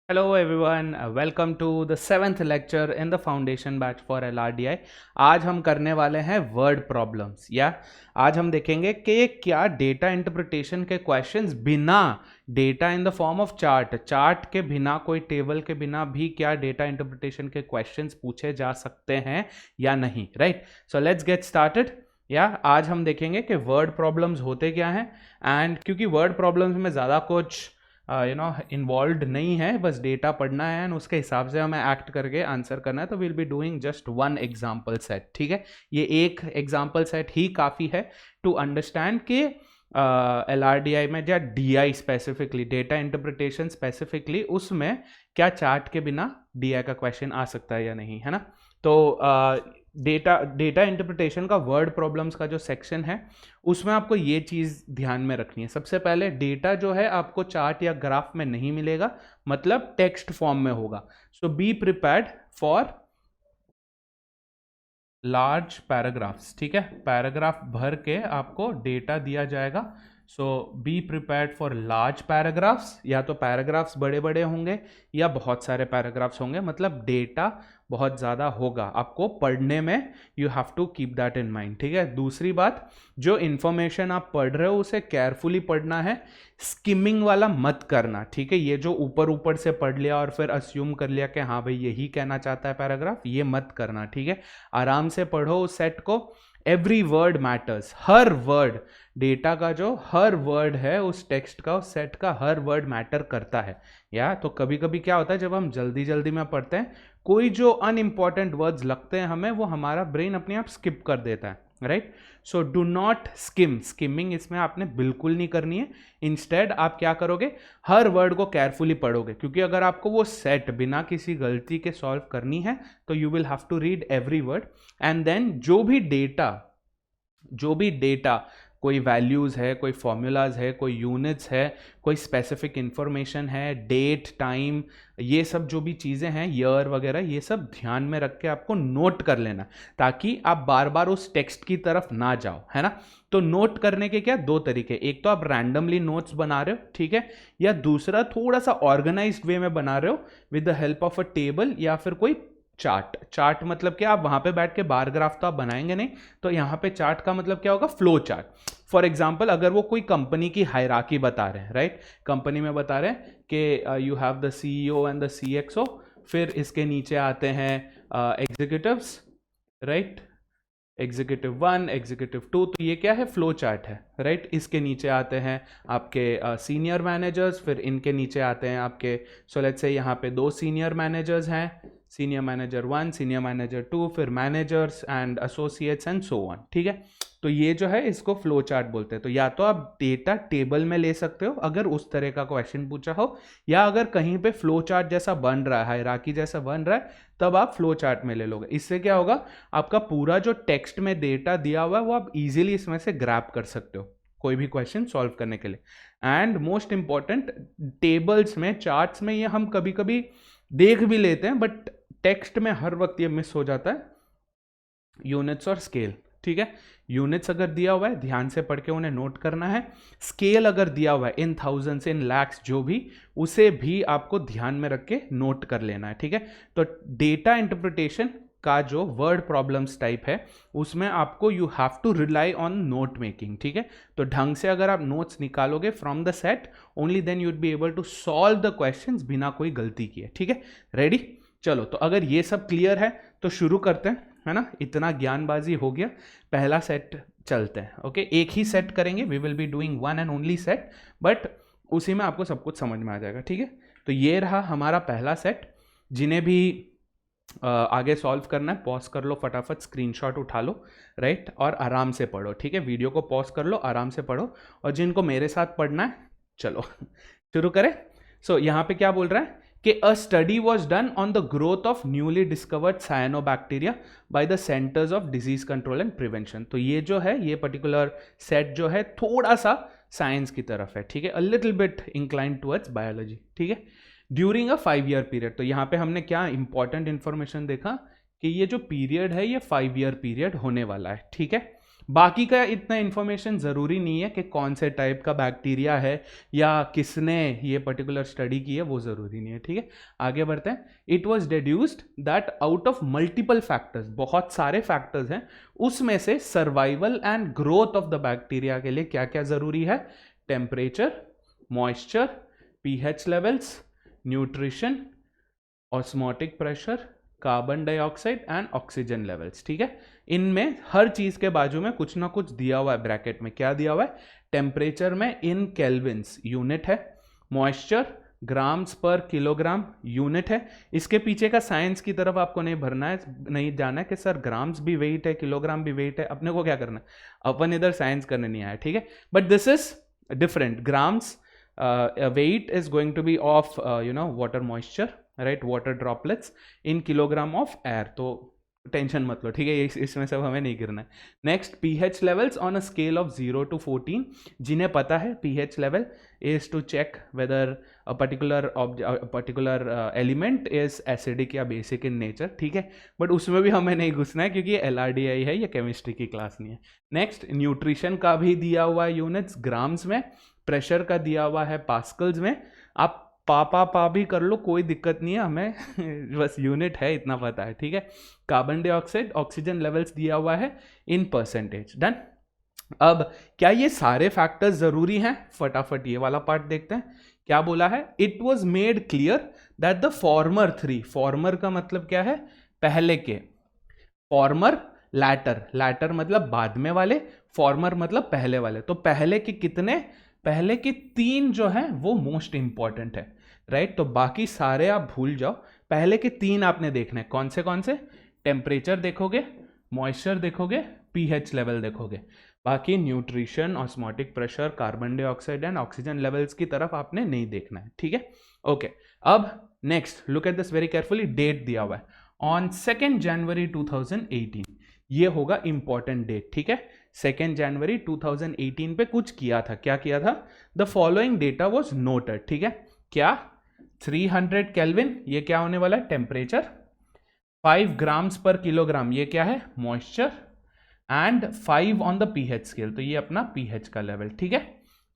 Hello everyone, welcome to the 7th lecture in the foundation batch for LRDI। आज हम करने वाले हैं वर्ड प्रॉब्लम्स या आज हम देखेंगे कि क्या डेटा इंटरप्रिटेशन के क्वेश्चंस बिना data in the form of chart के बिना, कोई टेबल के बिना भी क्या डेटा इंटरप्रिटेशन के क्वेश्चंस पूछे जा सकते हैं या नहीं। Right, so let's get started. या आज हम देखेंगे कि वर्ड प्रॉब्लम्स होते क्या हैं, एंड क्योंकि वर्ड प्रॉब्लम्स में ज़्यादा कुछ इन्वॉल्व नहीं है, बस डेटा पढ़ना है एंड उसके हिसाब से हमें एक्ट करके आंसर करना है। तो will be doing just one example set. ठीक है, ये एक एग्जाम्पल सेट ही काफ़ी है टू अंडरस्टैंड कि LRDI में या DI specifically, data interpretation specifically, उसमें क्या चार्ट के बिना DI का क्वेश्चन आ सकता है या नहीं, है ना। तो डेटा इंटरप्रिटेशन का वर्ड प्रॉब्लम्स का जो सेक्शन है उसमें आपको ये चीज़ ध्यान में रखनी है। सबसे पहले डेटा जो है आपको चार्ट या ग्राफ में नहीं मिलेगा, मतलब टेक्स्ट फॉर्म में होगा। So be prepared for large paragraphs. ठीक है, पैराग्राफ भर के आपको डेटा दिया जाएगा। So be prepared for large paragraphs, या तो पैराग्राफ्स बड़े बड़े होंगे या बहुत सारे पैराग्राफ्स होंगे, मतलब डेटा बहुत ज़्यादा होगा आपको पढ़ने में। You have to keep that in mind. ठीक है, दूसरी बात, जो इन्फॉर्मेशन आप पढ़ रहे हो उसे केयरफुली पढ़ना है, स्किमिंग वाला मत करना। ठीक है, ये जो ऊपर ऊपर से पढ़ लिया और फिर अस्यूम कर लिया कि हाँ भाई यही कहना चाहता है पैराग्राफ, ये मत करना। ठीक है, आराम से पढ़ो उस सेट को। एवरी वर्ड मैटर्स, हर वर्ड, डेटा का जो हर वर्ड है उस टेक्स्ट का, उस सेट का हर वर्ड मैटर करता है। या तो कभी कभी क्या होता है, जब हम जल्दी जल्दी में पढ़ते हैं, कोई जो अनइम्पॉर्टेंट वर्ड्स लगते हैं हमें, वो हमारा ब्रेन अपने आप स्किप कर देता है। Right, so do not skimming इसमें आपने बिल्कुल नहीं करनी है। इंस्टेड आप क्या करोगे, हर वर्ड को केयरफुली पढ़ोगे, क्योंकि अगर आपको वो सेट बिना किसी गलती के सॉल्व करनी है तो you will have to read every word, and then जो भी डेटा, कोई वैल्यूज़ है, कोई फॉर्मूलाज है, कोई यूनिट्स है, कोई स्पेसिफिक इंफॉर्मेशन है, डेट, टाइम, ये सब जो भी चीज़ें हैं, ईयर वगैरह, ये सब ध्यान में रख के आपको नोट कर लेना, ताकि आप बार बार उस टेक्स्ट की तरफ ना जाओ, है ना। तो नोट करने के क्या दो तरीके, एक तो आप रैंडमली नोट्स बना रहे हो, ठीक है, या दूसरा थोड़ा सा ऑर्गेनाइज्ड वे में बना रहे हो with the help of a table या फिर कोई चार्ट मतलब क्या, आप वहां पे बैठ के बार ग्राफ तो आप बनाएंगे नहीं, तो यहाँ पे चार्ट का मतलब क्या होगा, फ्लो चार्ट। फॉर एग्जाम्पल, अगर वो कोई कंपनी की हायरार्की बता रहे हैं, राइट, कंपनी में बता रहे हैं कि you have the CEO and the CXO, फिर इसके नीचे आते हैं एग्जीक्यूटिव्स, राइट, एग्जीक्यूटिव 1, एग्जीक्यूटिव 2, तो ये क्या है, फ्लो चार्ट है। राइट, इसके नीचे आते हैं आपके सीनियर मैनेजर्स, फिर इनके नीचे आते हैं आपके, सो लेट्स से यहाँ पे 2 सीनियर मैनेजर्स हैं, सीनियर मैनेजर 1, सीनियर मैनेजर 2, फिर managers and associates and so on. ठीक है, तो ये जो है इसको फ्लो चार्ट बोलते हैं। तो या तो आप डेटा टेबल में ले सकते हो अगर उस तरह का क्वेश्चन पूछा हो, या अगर कहीं पे फ्लो चार्ट जैसा बन रहा है, हायरार्की जैसा बन रहा है, तब आप फ्लो चार्ट में ले लोगे। इससे क्या होगा, आपका पूरा जो टेक्स्ट में डेटा दिया हुआ है वो आप इजीली इसमें से ग्रैब कर सकते हो कोई भी क्वेश्चन सॉल्व करने के लिए। एंड मोस्ट इंपॉर्टेंट, टेबल्स में, चार्ट्स में ये हम कभी कभी देख भी लेते हैं, बट टेक्स्ट में हर वक्त ये मिस हो जाता है, यूनिट्स और स्केल। ठीक है, यूनिट्स अगर दिया हुआ है ध्यान से पढ़ के उन्हें नोट करना है, स्केल अगर दिया हुआ है इन थाउजेंड्स, इन लैक्स, जो भी, उसे भी आपको ध्यान में रख के नोट कर लेना है। ठीक है, तो डेटा इंटरप्रिटेशन का जो वर्ड प्रॉब्लम्स टाइप है उसमें आपको you have to rely on note making. ठीक है, तो ढंग से अगर आप नोट्स निकालोगे from the set, only then you would be able to solve the questions बिना कोई गलती किए। ठीक है, रेडी, चलो, तो अगर ये सब क्लियर है तो शुरू करते हैं, है ना। इतना ज्ञानबाजी हो गया, पहला सेट चलते हैं। ओके, एक ही सेट करेंगे, we will be doing one and only set, but उसी में आपको सब कुछ समझ में आ जाएगा। ठीक है, तो ये रहा हमारा पहला सेट। जिन्हें भी आगे सॉल्व करना है, पॉज कर लो, फटाफट स्क्रीनशॉट उठा लो, राइट, और आराम से पढ़ो। ठीक है, वीडियो को पॉज कर लो, आराम से पढ़ो, और जिनको मेरे साथ पढ़ना है, चलो शुरू करें। सो यहाँ पे क्या बोल रहा है कि अ study was done on the growth of newly discovered cyanobacteria by the centres of disease control and prevention. तो ये जो है, ये पर्टिकुलर सेट जो है थोड़ा सा साइंस की तरफ है। ठीक है, a little bit inclined towards biology. ठीक है, ड्यूरिंग अ 5 ईयर पीरियड, तो यहाँ पे हमने क्या इंपॉर्टेंट इंफॉर्मेशन देखा कि ये जो पीरियड है ये 5 ईयर पीरियड होने वाला है। ठीक है, बाकी का इतना इन्फॉर्मेशन ज़रूरी नहीं है कि कौन से टाइप का बैक्टीरिया है या किसने ये पर्टिकुलर स्टडी की है, वो ज़रूरी नहीं है, ठीक है। आगे बढ़ते हैं। It was deduced that out of multiple factors, बहुत सारे फैक्टर्स हैं, उसमें से survival and growth of the bacteria के लिए क्या क्या ज़रूरी है? Temperature, moisture, pH levels, nutrition, osmotic pressure, carbon dioxide and oxygen levels, ठीक है। इनमें हर चीज के बाजू में कुछ ना कुछ दिया हुआ है ब्रैकेट में। क्या दिया हुआ है? टेम्परेचर में इन केल्विन्स यूनिट है, मॉइस्चर ग्राम्स पर किलोग्राम यूनिट है। इसके पीछे का साइंस की तरफ आपको नहीं भरना है, नहीं जाना है कि सर ग्राम्स भी वेट है, किलोग्राम भी वेट है। अपने को क्या करना है, अपन इधर साइंस करने नहीं आया, ठीक है। But this is different. Grams weight is going to be of water moisture, right, water droplets in kilogram of air, तो टेंशन मत लो, ठीक है, इसमें सब हमें नहीं गिरना है। Next, pH levels on a scale of 0 to 14। जिन्हें पता है pH level is to check whether a particular element is acidic या बेसिक इन नेचर, ठीक है। बट उसमें भी हमें नहीं घुसना है क्योंकि एलआरडीआई है, ये केमिस्ट्री की क्लास नहीं है। नेक्स्ट, न्यूट्रिशन का भी दिया हुआ है यूनिट्स ग्राम्स में, प्रेशर का दिया हुआ है पास्कल्स में। आप पा भी कर लो, कोई दिक्कत नहीं है, हमें बस यूनिट है इतना पता है, ठीक है। कार्बन डाइऑक्साइड, ऑक्सीजन लेवल्स दिया हुआ है इन परसेंटेज। डन। अब क्या ये सारे फैक्टर्स जरूरी हैं? फटाफट ये वाला पार्ट देखते हैं। क्या बोला है? It was made clear that the former 3, farmer का मतलब क्या है? पहले के। फॉर्मर, लैटर मतलब बाद में वाले, फॉर्मर मतलब पहले वाले। तो पहले के कितने? पहले के 3 जो है वो मोस्ट इंपॉर्टेंट है, राइट। तो बाकी सारे आप भूल जाओ, पहले के 3 आपने देखने। कौन से? टेम्परेचर देखोगे, मॉइस्चर देखोगे, पीएच लेवल देखोगे। बाकी nutrition, osmotic pressure, carbon dioxide and oxygen levels की तरफ आपने नहीं देखना है, ठीक है। ओके, अब next look at this very carefully. Date दिया हुआ है ऑन 2 जनवरी 2018। ये होगा इंपॉर्टेंट डेट, ठीक है। 2 जनवरी 2018 पे कुछ किया था। क्या किया था? The following data was noted, ठीक है। क्या? 300 केल्विन, ये क्या होने वाला है? टेम्परेचर। 5 ग्राम्स पर किलोग्राम, ये क्या है? Moisture. And 5 on the pH scale, तो ये अपना पीएच का लेवल, ठीक है।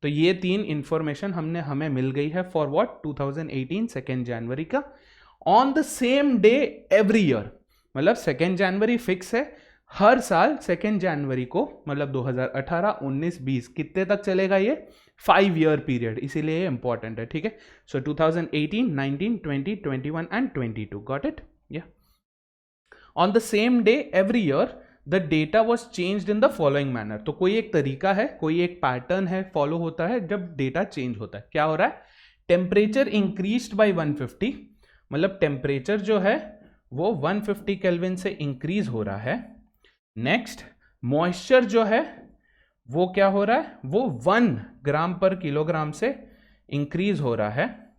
तो ये 3 इंफॉर्मेशन हमें मिल गई है फॉर व्हाट? 2018 2 जनवरी का। On the same day every year, मतलब 2 जनवरी फिक्स है हर साल। 2 जनवरी को मतलब 2018, 19, 20 कितने तक चलेगा ये? 5 ईयर पीरियड, इसीलिए ये इंपॉर्टेंट है, ठीक है। सो 2018, 19, 20, 21 एंड 22, गॉट इट? या on the same day every year the data was changed in the following manner. तो कोई एक तरीका है, कोई एक पैटर्न है, फॉलो होता है जब डेटा चेंज होता है। क्या हो रहा है? टेम्परेचर इंक्रीज्ड बाय 150, मतलब टेम्परेचर जो है वो 150 केल्विन से इंक्रीज हो रहा है। नेक्स्ट, मॉइस्चर जो है वो क्या हो रहा है? वो 1 ग्राम पर किलोग्राम से इंक्रीज हो रहा है।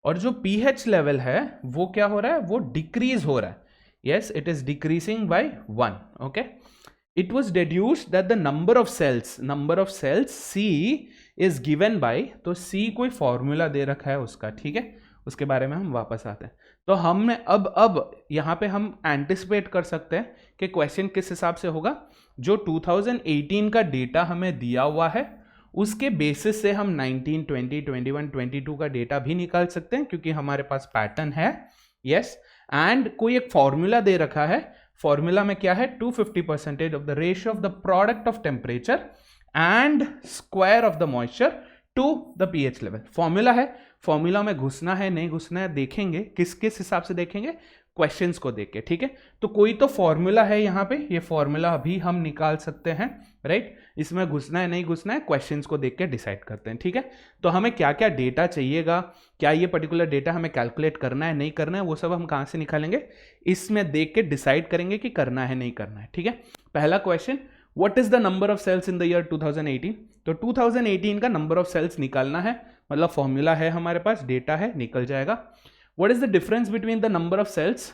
और जो पीएच लेवल है वो क्या हो रहा है? वो डिक्रीज हो रहा है। Yes, it is decreasing by 1, okay. It was deduced that the number of cells C is given by, तो सी कोई फॉर्मूला दे रखा है उसका, ठीक है, उसके बारे में हम वापस आते हैं। तो हमने अब यहाँ पे हम एंटिसिपेट कर सकते हैं कि क्वेश्चन किस हिसाब से होगा। जो 2018 का डेटा हमें दिया हुआ है उसके बेसिस से हम 19, 20, 21, 22 का डेटा भी निकाल सकते हैं क्योंकि हमारे पास पैटर्न है। यस, एंड कोई एक फॉर्मूला दे रखा है। फॉर्मूला में क्या है? 250% of the ratio of the product of temperature and square of the moisture to the pH level. Formula है, फॉर्मूला में घुसना है नहीं घुसना है देखेंगे। किस हिसाब से देखेंगे? क्वेश्चंस को देख के, ठीक है। तो कोई तो फॉर्मूला है यहाँ पे, ये फॉर्मूला भी हम निकाल सकते हैं, राइट। इसमें घुसना है नहीं घुसना है क्वेश्चंस को देख के डिसाइड करते हैं, ठीक है। तो हमें क्या क्या डेटा चाहिएगा, क्या ये पर्टिकुलर डेटा हमें कैलकुलेट करना है नहीं करना है, वो सब हम कहाँ से निकालेंगे? इसमें देख के डिसाइड करेंगे कि करना है नहीं करना है, ठीक है। पहला question, what is the number of sales in the year 2018? तो 2018 का नंबर ऑफ सेल्स निकालना है, मतलब फॉर्मूला है हमारे पास, डेटा है, निकल जाएगा। What is the difference between the number of cells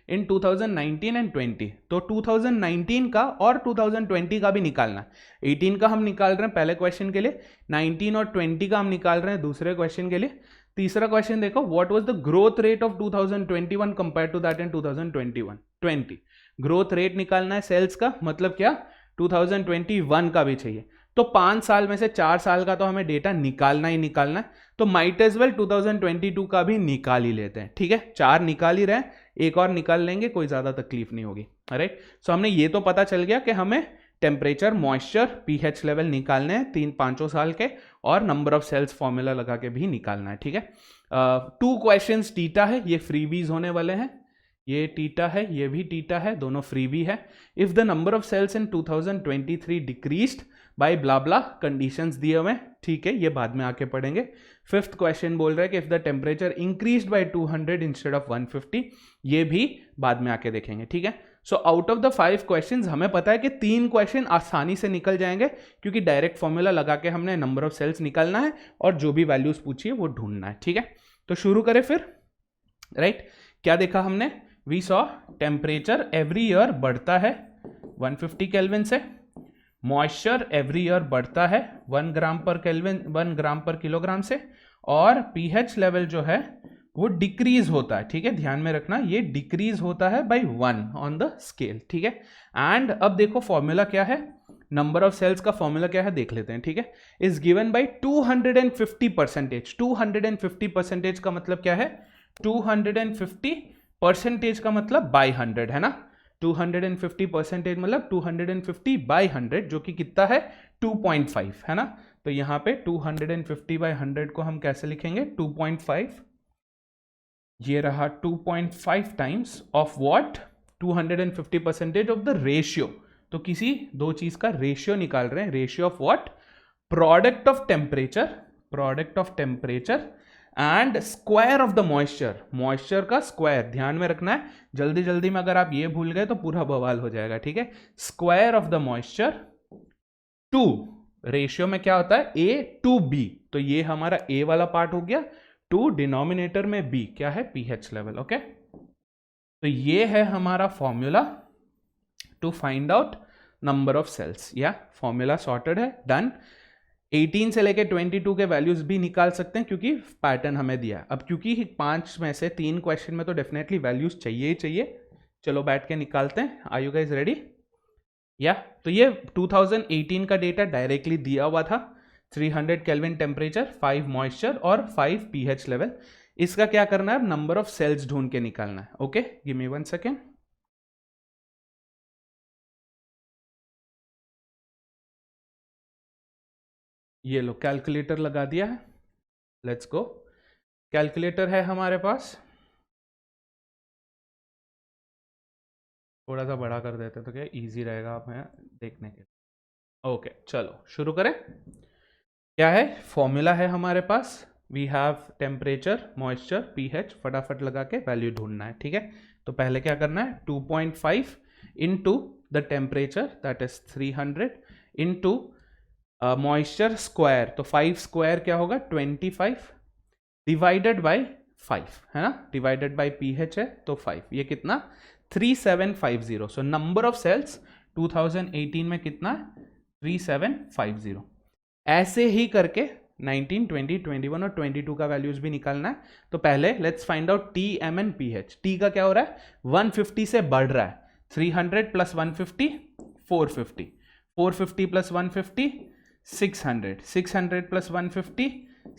in 2019 and 20? तो 2019 का और 2020 का भी निकालना। 18 का हम निकाल रहे हैं पहले क्वेश्चन के लिए, 19 और 20 का हम निकाल रहे हैं दूसरे क्वेश्चन के लिए। तीसरा क्वेश्चन देखो, what was the growth rate of 2021 compare to that in 2020? Growth rate निकालना है सेल्स का, मतलब क्या 2021 का भी चाहिए। तो 5 साल में से 4 साल का तो हमें डेटा निकालना ही निकालना है, तो माइट एज वेल 2022 का भी निकाल ही लेते हैं। ठीक है, 4 निकाल ही रहे हैं, एक और निकाल लेंगे, कोई ज़्यादा तकलीफ नहीं होगी। राइट, सो हमने ये तो पता चल गया कि हमें टेम्परेचर, मॉइस्चर, पीएच लेवल निकालने हैं 3-5 साल के, और नंबर ऑफ सेल्स फॉर्मूला लगा के भी निकालना है। ठीक है, 2 क्वेश्चंस टीटा है, ये फ्रीबीज होने वाले हैं, ये टीटा है, ये भी टीटा है, दोनों फ्रीबी है। If the number of sales in 2023 decreased by blah blah, conditions दिए हुए, ठीक है, ये बाद में आके पढ़ेंगे। 5th क्वेश्चन बोल रहा है कि if the temperature increased by 200 instead of 150, ये भी बाद में आके देखेंगे। ठीक है, so out of the 5 questions हमें पता है कि 3 क्वेश्चन आसानी से निकल जाएंगे, क्योंकि डायरेक्ट फॉर्मूला लगा के हमने नंबर ऑफ सेल्स निकालना है और जो भी वैल्यूज पूछी है वो ढूंढना है। ठीक है, तो शुरू करें फिर। राइट, क्या देखा हमने? We saw temperature every year बढ़ता है 150 केल्विन से, मॉइस्चर एवरी ईयर बढ़ता है 1 ग्राम पर केल्विन, 1 ग्राम पर किलोग्राम से, और पीएच लेवल जो है वो डिक्रीज होता है। ठीक है, ध्यान में रखना, ये डिक्रीज होता है बाय 1 ऑन द स्केल। ठीक है, एंड अब देखो फॉर्मूला क्या है, नंबर ऑफ सेल्स का फॉर्मूला क्या है देख लेते हैं। ठीक है, इज गिवन बाय 250%। 250% का मतलब क्या है? 250% का मतलब बाय 100 है ना। 250% मतलब 250 बाय 100, जो कि कितना है? 2.5 है ना। तो यहां पे 250 बाय 100 को हम कैसे लिखेंगे? 2.5, ये रहा 2.5 times of what? 250% of the ratio. तो किसी दो चीज का रेशियो निकाल रहे हैं। Ratio of what? Product of temperature, product of temperature and square of the moisture, moisture का स्क्वायर। ध्यान में रखना है, जल्दी जल्दी में अगर आप ये भूल गए तो पूरा बवाल हो जाएगा। ठीक है, square of the moisture to, ratio में क्या होता है? A to B, तो ये हमारा A वाला पार्ट हो गया, टू डिनोमिनेटर में B क्या है? pH level. ओके, तो ये है हमारा formula to find out number of sales. या फॉर्मूला सॉर्टेड है, डन। 18 से लेके 22 के वैल्यूज भी निकाल सकते हैं, क्योंकि पैटर्न हमें दिया है। अब क्योंकि 5 में से 3 क्वेश्चन में तो डेफिनेटली वैल्यूज चाहिए ही चाहिए, चलो बैठ के निकालते हैं। Are you guys ready? या तो ये 2018 का डेटा डायरेक्टली दिया हुआ था, 300 केल्विन टेम्परेचर, 5 मॉइस्चर और 5 पीएच लेवल। इसका क्या करना है? नंबर ऑफ सेल्स ढूंढ के निकालना है। Okay, give me 1 second. ये लो, कैलकुलेटर लगा दिया है, लेट्स गो। कैलकुलेटर है हमारे पास, थोड़ा सा बड़ा कर देते तो क्या इजी रहेगा हमें देखने के लिए। ओके, चलो शुरू करें। क्या है? फॉर्मूला है हमारे पास, we have temperature, moisture, pH, फटाफट लगा के वैल्यू ढूंढना है। ठीक है, तो पहले क्या करना है? 2.5 into the temperature that is 300 into moisture square, तो 5 स्क्वायर क्या होगा? 25 डिवाइडेड बाय 5 है ना, डिवाइडेड बाय पीएच है तो 5, ये कितना? 3750। सो नंबर ऑफ सेल्स 2018 में कितना है? 3750। ऐसे ही करके 19, 20, 21 और 22 का वैल्यूज भी निकालना है। तो पहले let's find out t, M and pH. T का क्या हो रहा है? 150 से बढ़ रहा है, 300 प्लस 150 450, 450 प्लस 150 600, 600 प्लस 150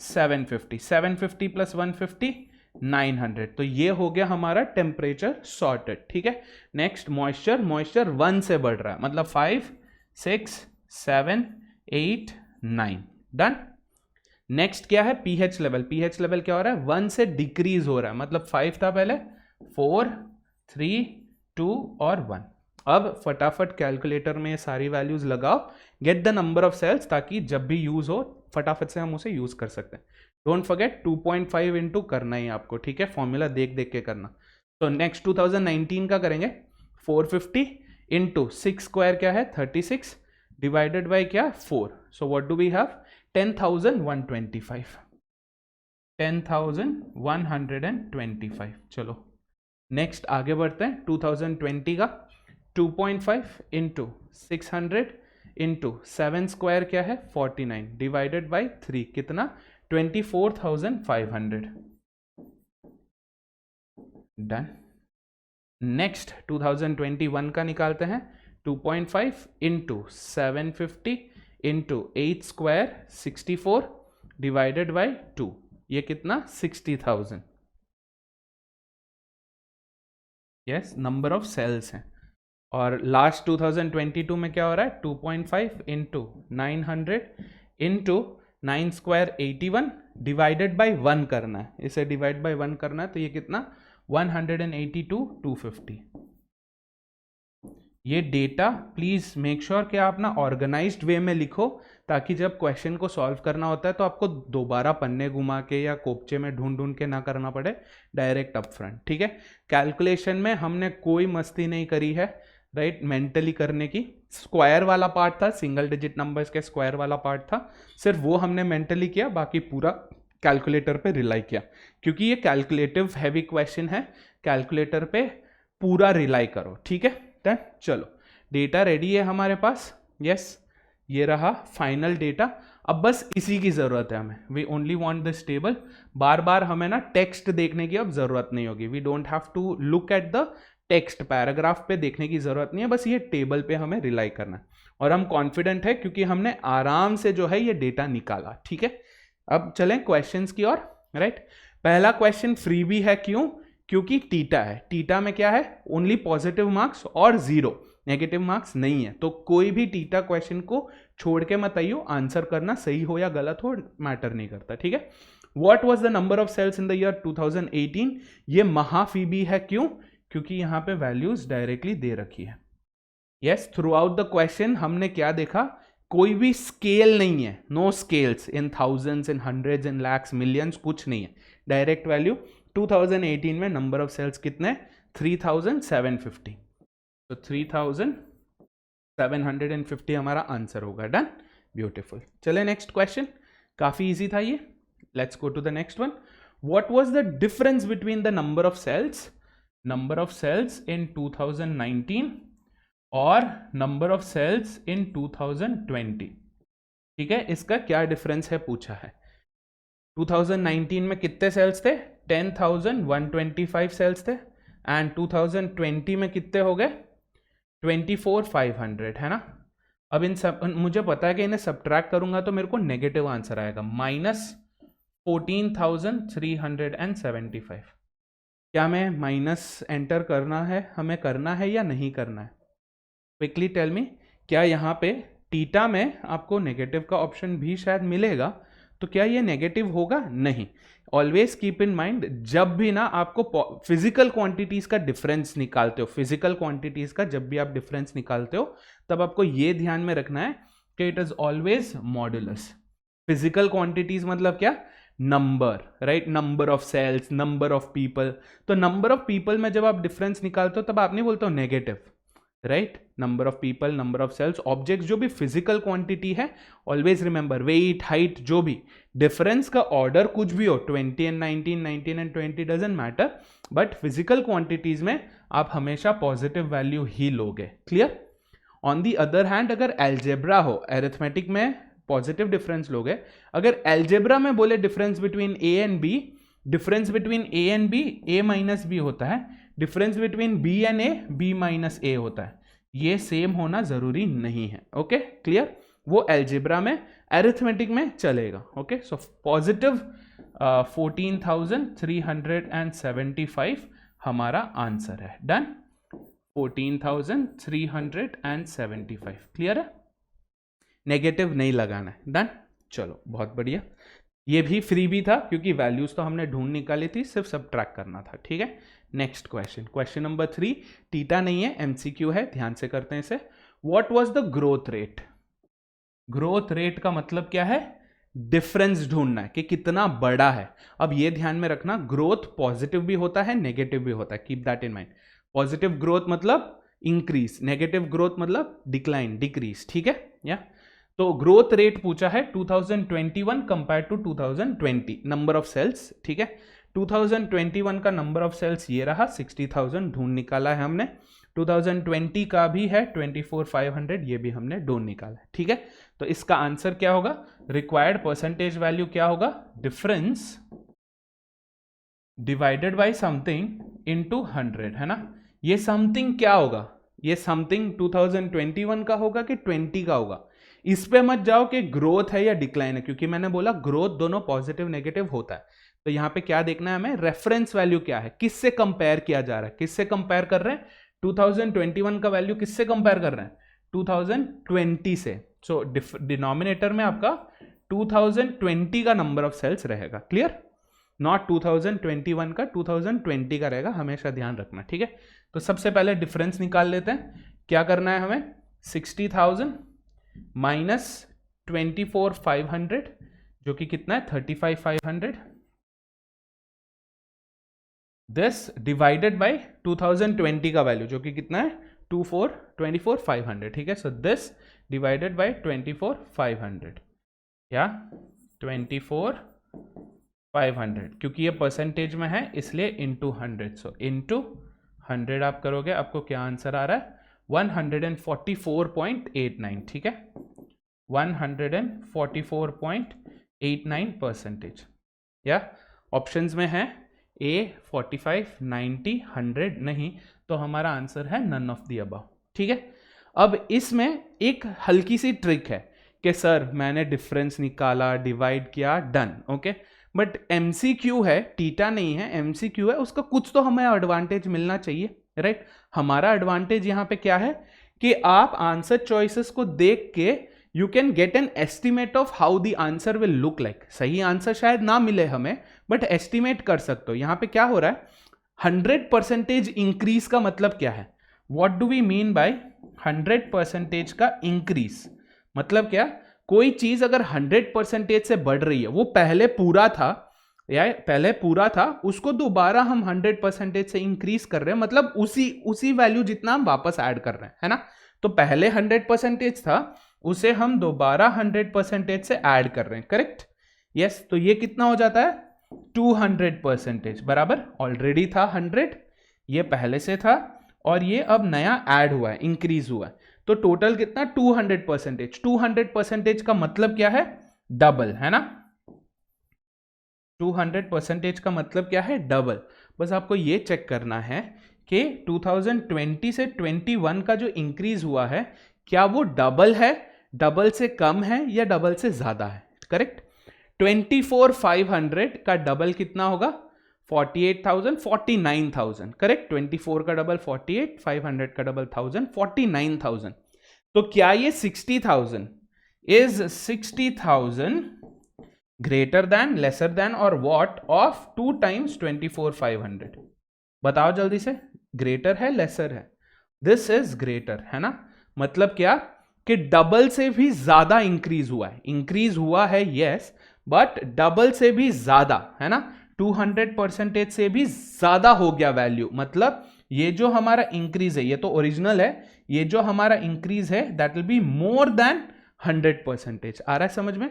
750, 750 प्लस 150 900। तो ये हो गया हमारा टेम्परेचर सॉर्टेड। ठीक है, नेक्स्ट मॉइस्चर, मॉइस्चर 1 से बढ़ रहा है, मतलब 5 6 7 8 9, डन। नेक्स्ट क्या है? PH level. पीएच लेवल क्या हो रहा है? 1 से डिक्रीज हो रहा है, मतलब 5 था पहले, 4 3 2 और 1। अब फटाफट कैलकुलेटर में सारी वैल्यूज लगाओ, get the number of sales, ताकि जब भी यूज हो फटाफट से हम उसे यूज कर सकते हैं। डोंट फॉरगेट 2.5 इंटू करना ही आपको। ठीक है, फॉर्मूला देख देख के करना। तो नेक्स्ट 2019 का करेंगे, 450 इंटू 6 स्क्वायर क्या है? 36 डिवाइडेड बाय क्या? 4। So what do we have? 10,125, 10,125। चलो नेक्स्ट आगे बढ़ते हैं। 2020 का 2.5 इंटू 600 इंटू 7 स्क्वायर क्या है? 49 डिवाइडेड बाय 3, कितना? 24,500, डन। नेक्स्ट 2021 का निकालते हैं, 2.5 into 750 into 8 square 64 divided by 2, ये कितना 60,000। यस, नंबर ऑफ सेल्स हैं। और लास्ट 2022 में क्या हो रहा है, 2.5 into 900 into 9 square 81 divided by 1 करना है, इसे डिवाइड बाई 1 करना है, तो ये कितना 182,250। ये डेटा प्लीज मेक श्योर कि आप ना ऑर्गेनाइज्ड वे में लिखो, ताकि जब क्वेश्चन को सॉल्व करना होता है तो आपको दोबारा पन्ने घुमा के या कोपचे में ढूंढ ढूंढ के ना करना पड़े, डायरेक्ट अप फ्रंट। ठीक है, कैलकुलेशन में हमने कोई मस्ती नहीं करी है, राइट, मेंटली करने की। स्क्वायर वाला पार्ट था, सिंगल डिजिट नंबर्स के स्क्वायर वाला पार्ट था, सिर्फ वो हमने मेंटली किया, बाकी पूरा कैलकुलेटर पे रिलाई किया, क्योंकि ये कैलकुलेटिव हैवी क्वेश्चन है, कैलकुलेटर पे पूरा रिलाई करो। ठीक है, डन। चलो, डेटा रेडी है हमारे पास। यस, ये रहा फाइनल डेटा। अब बस इसी की जरूरत है हमें, we only want this table. बार बार हमें ना टेक्स्ट देखने की अब जरूरत नहीं होगी, we don't have to look at the text, paragraph पे देखने की जरूरत नहीं है, बस ये टेबल पे हमें रिलाई करना है। और हम कॉन्फिडेंट है क्योंकि हमने आराम से जो है ये डेटा निकाला। ठीक है, अब चलें क्वेश्चंस की ओर। राइट, पहला क्वेश्चन फ्री भी है, क्यों? क्योंकि टीटा है। टीटा में क्या है, ओनली पॉजिटिव मार्क्स और 0 नेगेटिव मार्क्स नहीं है, तो कोई भी टीटा क्वेश्चन को छोड़ के मत आइयो, आंसर करना सही हो या गलत हो मैटर नहीं करता। ठीक है, what was the number of sales in the year 2018? ये महाफीबी है, क्यों? क्योंकि यहां पे वैल्यूज डायरेक्टली दे रखी है। Yes, throughout the question हमने क्या देखा, कोई भी स्केल नहीं है, no scales in thousands, in hundreds, in lakhs, millions, कुछ नहीं है, डायरेक्ट वैल्यू। 2018 में नंबर ऑफ सेल्स कितने, 3750, तो 3750 हमारा आंसर होगा। Done, beautiful. चले नेक्स्ट क्वेश्चन, काफी इजी था ये। Let's go to the next one. What was the difference between the number of sales in 2019 और नंबर ऑफ सेल्स इन 2020? ठीक है, इसका क्या डिफरेंस है पूछा है। 2019 में कितने सेल्स थे, 10,125 सेल्स थे, एंड 2020 में कितने हो गए, 24,500, है ना। अब इन सब, मुझे पता है कि इन्हें सब्ट्रैक्ट करूंगा तो मेरे को नेगेटिव आंसर आएगा, -14,375। क्या मैं माइनस एंटर करना है, हमें करना है या नहीं करना है? Quickly tell me. क्या यहाँ पे टीटा में आपको नेगेटिव का ऑप्शन भी शायद मिलेगा, तो क्या ये नेगेटिव होगा? नहीं। ऑलवेज कीप इन माइंड, जब भी ना आपको फिजिकल क्वांटिटीज का डिफरेंस निकालते हो, फिजिकल क्वांटिटीज का जब भी आप डिफरेंस निकालते हो, तब आपको ये ध्यान में रखना है कि it is always modulus. Physical quantities मतलब क्या, number, right, number of sales, number of people. तो नंबर ऑफ पीपल में जब आप डिफरेंस निकालते हो तब आप नहीं बोलते हो negative, right. Number of people, number of sales, objects जो भी फिजिकल क्वांटिटी है, ऑलवेज रिमेंबर, वेट, हाइट, जो भी डिफरेंस का ऑर्डर कुछ भी हो, 20 and 19, 19 and 20 doesn't matter, but physical quantities में आप हमेशा पॉजिटिव वैल्यू ही लोगे। Clear? On the other hand, अगर एल्जेब्रा हो, अरिथमेटिक में पॉजिटिव डिफरेंस लोगे। अगर एल्जेब्रा में बोले difference between A and B, difference between A and B A minus B होता है, difference between B and A B minus A होता है। ये सेम होना जरूरी नहीं है। Okay, clear? वो एल्जेब्रा में, अरिथमेटिक में चलेगा। ओके, सो पॉजिटिव 14,375 हमारा आंसर है। डन, 14,375। क्लियर है? नेगेटिव नहीं लगाना है। डन, चलो बहुत बढ़िया। ये भी फ्री भी था क्योंकि वैल्यूज तो हमने ढूंढ निकाली थी, सिर्फ सब्ट्रैक्ट करना था। ठीक है, next question, question number 3। Theta नहीं है, एमसीक्यू है, ध्यान से करते हैं इसे। What was the growth rate? Growth rate का मतलब क्या है, डिफरेंस ढूंढना है कि कितना बड़ा है। अब ये ध्यान में रखना, ग्रोथ पॉजिटिव भी होता है, नेगेटिव भी होता है, keep that in mind. Positive growth मतलब इंक्रीज, नेगेटिव ग्रोथ मतलब डिक्लाइन, डिक्रीज। ठीक है, या तो ग्रोथ रेट पूछा है 2021 compare to 2020, number of sales. ठीक है, 2021 का नंबर ऑफ सेल्स ये रहा, 60,000 ढूंढ निकाला है हमने। 2020 का भी है 24,500, ये भी हमने ढूंढ निकाला है। ठीक है, तो इसका आंसर क्या होगा, रिक्वायर्ड परसेंटेज वैल्यू क्या होगा, difference divided by something into 100, है ना। ये समथिंग क्या होगा, ये समथिंग 2021 का होगा कि 20 का होगा। इस पे मत जाओ कि ग्रोथ है या डिक्लाइन है, क्योंकि मैंने बोला ग्रोथ दोनों पॉजिटिव नेगेटिव होता है। तो यहाँ पे क्या देखना है हमें, रेफरेंस वैल्यू क्या है, किससे कंपेयर किया जा रहा है, किससे कंपेयर कर रहे हैं, 2021 का वैल्यू किससे कंपेयर कर रहे हैं, 2020 से। सो डिनोमिनेटर में आपका 2020 का नंबर ऑफ सेल्स रहेगा, क्लियर, नॉट 2021 का, 2020 का रहेगा, हमेशा ध्यान रखना, ठीक है। तो सबसे पहले डिफरेंस निकाल लेते हैं। क्या करना है हमें, 60,000 माइनस 24,500 जो कि कितना है 35,500, दिस डिवाइडेड बाय 2020 का वैल्यू जो कि कितना है 24,500, ठीक है। सो दिस डिवाइडेड बाय 24,500 या 24,500, क्योंकि ये परसेंटेज में है इसलिए इंटू 100। सो इंटू 100 आप करोगे, आपको क्या आंसर आ रहा है 144.89, ठीक है, 144.89%। या ऑप्शंस में है A 45, 90, 100 नहीं, तो हमारा आंसर है नन ऑफ द अबव, ठीक है। अब इसमें एक हल्की सी ट्रिक है कि सर मैंने डिफरेंस निकाला, डिवाइड किया, डन, ओके, बट MCQ है, टीटा नहीं है, MCQ है, उसका कुछ तो हमें एडवांटेज मिलना चाहिए, राइट। हमारा एडवांटेज यहाँ पे क्या है कि आप आंसर चॉइसेस को देख के you can get an estimate of how the answer will look like. सही आंसर शायद ना मिले हमें, बट एस्टिमेट कर सकते हो। यहां पे क्या हो रहा है, 100% इंक्रीज का मतलब क्या है, what do we mean by 100% का इंक्रीज, मतलब क्या, कोई चीज अगर 100% से बढ़ रही है, वो पहले पूरा था या पहले पूरा था, उसको दोबारा हम 100% से इंक्रीज कर रहे हैं, मतलब उसी वैल्यू जितना हम वापस ऐड कर रहे हैं, है ना। तो पहले 100% था, उसे हम दोबारा 100% से ऐड कर रहे हैं, करेक्ट, यस। तो ये कितना हो जाता है 200% बराबर, ऑलरेडी था 100, ये पहले से था, और ये अब नया ऐड हुआ है, इंक्रीज हुआ है, तो टोटल कितना 200%। 200% का मतलब क्या है, डबल, है ना। 200% का मतलब क्या है, डबल। बस आपको ये चेक करना है कि 2020 से 21 का जो इंक्रीज हुआ है, क्या वो डबल है, डबल से कम है, या डबल से ज्यादा है, करेक्ट। 24,500 का डबल कितना होगा 48,000, 49,000, करेक्ट। 24 का डबल 48, 500 का डबल 1000, 49,000। तो क्या ये 60,000 is 60,000 greater than, lesser than और व्हाट ऑफ 2 टाइम्स 24,500? बताओ जल्दी से, ग्रेटर है लेसर है? दिस इज ग्रेटर, है ना। मतलब क्या कि डबल से भी ज्यादा इंक्रीज हुआ है, इंक्रीज हुआ है यस, बट डबल से भी ज्यादा, है ना। 200% से भी ज्यादा हो गया वैल्यू, मतलब ये जो हमारा इंक्रीज है, ये तो ओरिजिनल है, ये जो हमारा इंक्रीज है that will be more then 100%। आ रहा है समझ में?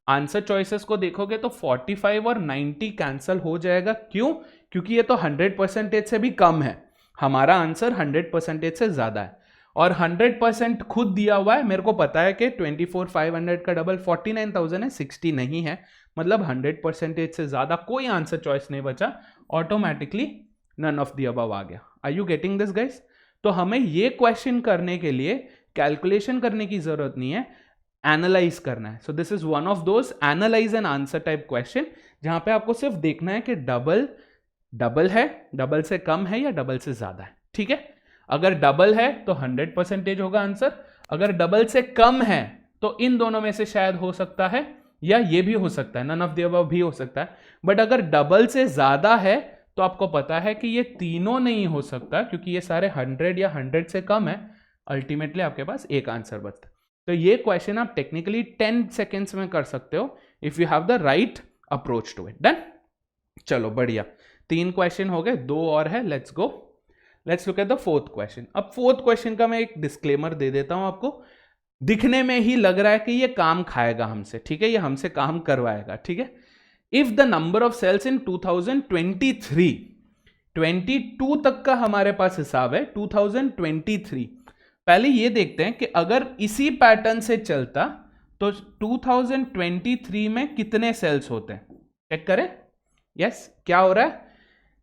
आंसर चॉइसेस को देखोगे तो 45 और 90 कैंसल हो जाएगा, क्यों? क्योंकि ये तो 100% से भी कम है, हमारा आंसर 100% से ज्यादा है, और 100% खुद दिया हुआ है, मेरे को पता है कि 24,500 का डबल 49,000 है, 60 नहीं है, मतलब 100% से ज्यादा कोई आंसर चॉइस नहीं बचा, automatically none of the above आ गया। Are you getting this guys? तो हमें ये क्वेश्चन करने के लिए कैलकुलेशन करने की जरूरत नहीं है, एनालाइज करना है। So this is one of those analyse and answer type question, जहां पे आपको सिर्फ देखना है कि डबल है, डबल से कम है, या डबल से ज्यादा है, ठीक है। अगर डबल है तो 100% होगा आंसर, अगर डबल से कम है तो इन दोनों में से शायद हो सकता है, या ये भी हो सकता है, नन ऑफ द अबव भी हो सकता है। बट अगर डबल से ज्यादा है तो आपको पता है कि ये तीनों नहीं हो सकता, क्योंकि ये सारे 100 या 100 से कम है, अल्टीमेटली आपके पास एक आंसर बचता है। तो ये क्वेश्चन आप टेक्निकली 10 सेकेंड्स में कर सकते हो if you have the right approach to it. Done, चलो बढ़िया, 3 क्वेश्चन हो गए, 2 और है, let's go, let's look at the 4th question. अब 4th क्वेश्चन का मैं एक डिस्क्लेमर दे देता हूं आपको, दिखने में ही लग रहा है कि ये काम खाएगा हमसे, ठीक है, ये हमसे काम करवाएगा, ठीक है। If the number of sales in 2023, 22 तक का हमारे पास हिसाब है, 2023, पहले ये देखते हैं कि अगर इसी पैटर्न से चलता तो 2023 में कितने सेल्स होते हैं, चेक करें। यस, क्या हो रहा है,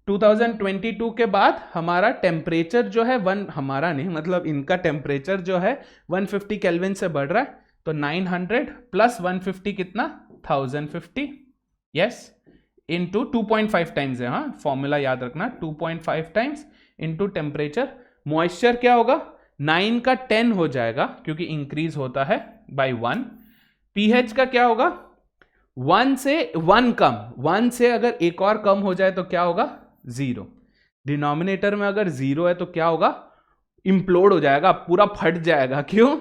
2022 के बाद हमारा टेम्परेचर जो है हमारा नहीं मतलब इनका टेम्परेचर जो है 150 केल्विन से बढ़ रहा है, तो 900 प्लस 150 कितना 1050, यस, इंटू 2.5 टाइम्स है, हाँ फॉर्मूला याद रखना 2.5 टाइम्स इंटू टेम्परेचर। मॉइस्चर क्या होगा 9 का 10 हो जाएगा क्योंकि इंक्रीज होता है बाय 1। पीएच का क्या होगा 1 से 1 कम, 1 से अगर एक और कम हो जाए तो क्या होगा 0। डिनोमिनेटर में अगर 0 है तो क्या होगा इम्प्लोड हो जाएगा, पूरा फट जाएगा। क्यों?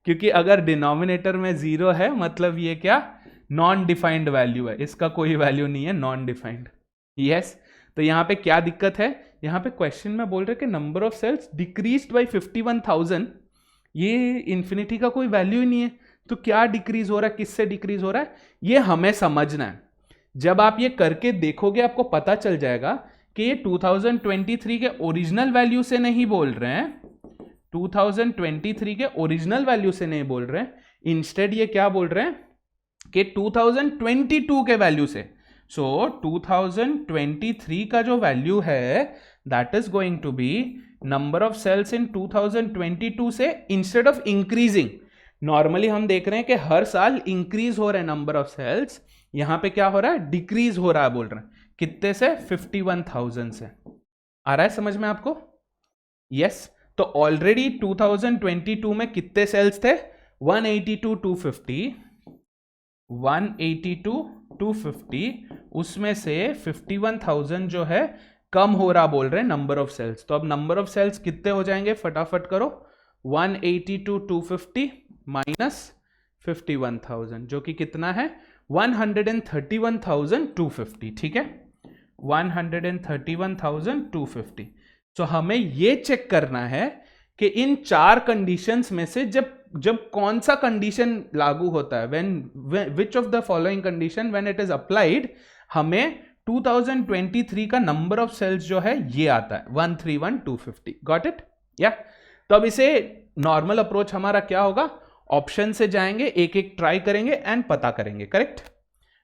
क्योंकि अगर डिनोमिनेटर में 0 है मतलब ये क्या नॉन डिफाइंड वैल्यू है, इसका कोई वैल्यू नहीं है, नॉन डिफाइंड। यस, तो यहां पे क्या दिक्कत है, यहां पे क्वेश्चन में बोल रहे कि number of sales decreased by 51,000, ये इंफिनिटी का कोई वैल्यू ही नहीं है, तो क्या डिक्रीज हो रहा है, किससे डिक्रीज हो रहा है, ये हमें समझना है। जब आप ये करके देखोगे आपको पता चल जाएगा कि ये 2023 के ओरिजिनल वैल्यू से नहीं बोल रहे हैं, 2023 के ओरिजिनल वैल्यू से नहीं बोल रहे हैं, इंस्टेड ये क्या बोल रहे हैं कि 2022 के वैल्यू से। सो 2023 का जो वैल्यू है that is going to be number of sales in 2022 से इंस्टेड ऑफ इंक्रीजिंग। नॉर्मली हम देख रहे हैं कि हर साल इंक्रीज हो रहा है नंबर ऑफ सेल्स, यहां पे क्या हो रहा है डिक्रीज हो रहा है, बोल रहे हैं कितने से 51,000 से। आ रहा है समझ में आपको? यस, तो ऑलरेडी 2022 में कितने सेल्स थे 182 250, उसमें से 51,000 जो है कम हो रहा बोल रहे हैं नंबर ऑफ सेल्स। तो अब नंबर ऑफ सेल्स कितने हो जाएंगे फटाफट करो, 182 250 माइनस 51,000 जो कि कितना है 131,250, ठीक है 131,250। तो हमें ये चेक करना है कि इन चार कंडीशंस में से जब कौन सा कंडीशन लागू होता है, which of the following condition when it is applied, हमें 2023 का नंबर ऑफ सेल्स जो है ये आता है 131,250। Got it? या तो अब इसे नॉर्मल अप्रोच हमारा क्या होगा, ऑप्शन से जाएंगे, एक एक ट्राई करेंगे एंड पता करेंगे। करेक्ट?